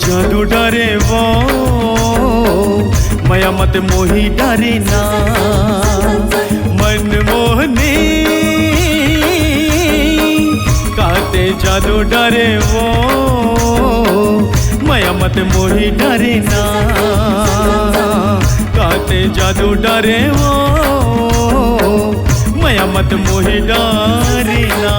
जादू डरे वो माया मत मोही डरे ना मन मोहनी काते जादू डरे वो माया मत मोही डरे ना काते जादू डरे वो माया मत मोही डरे ना।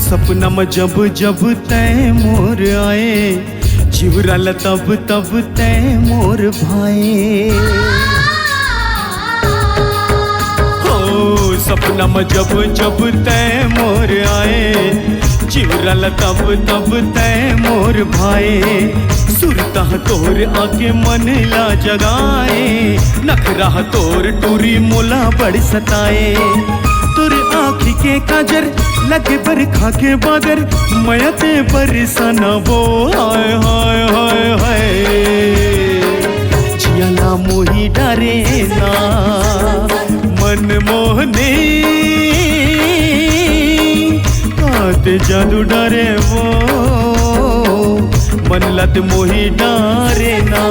सपना में जब जब तय मोर आए जीवराल तब तब तय मोर भाई हो सपना में जब जब तय मोर आए जीवराल तब तब तय मोर भाई सुरता तोर आके मन ला जगाए नखरा तोर टूरी मोला बड़ सताए तोर आँखी के काजर लगे बरखा के बादर मयते बरसन वो हाय हाय हाय हाय जियाला मोही डरे ना मन मोहने काते जादू डरे वो मन लत मोही डरे ना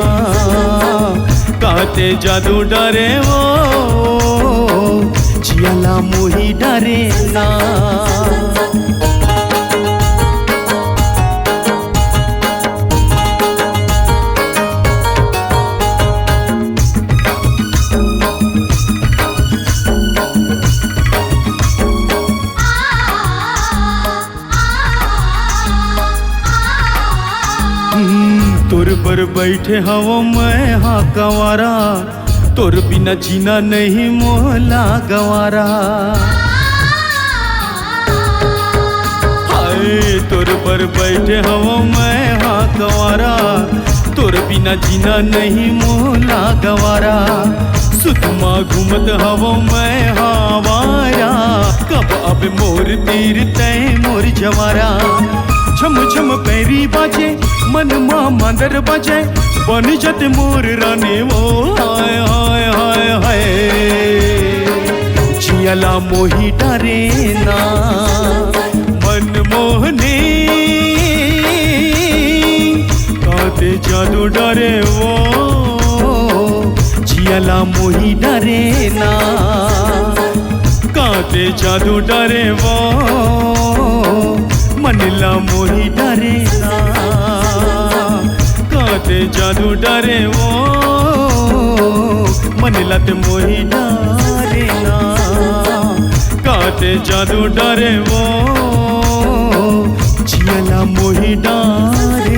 काते जादू डरे वो जियाला मोही डरे ना। तोर पर बैठे हवो मैं हाँ गवारा तोर बिना जीना नहीं मोला गवारा हाय तोर पर बैठे हवो मैं हाँ गवारा तोर बिना जीना नहीं मोला गवारा सुतमा घूमत हवो मैं हवारा कब अब मोर तीर तय मोर जवारा छम छम पैरी बाजे मन माँ मांदर बाजे बन जत मोर रानी वो हाय हाय हाय हाय जियाला मोही डरे ना मन मोहने काते जादू डरे वो जियाला मोही डरे ना काते जादू डरे वो मनला मोही डरे ना काते जादू डरे वो मनला ते मोही डरे ना काते जादू डरे वो जियाला मोही डरे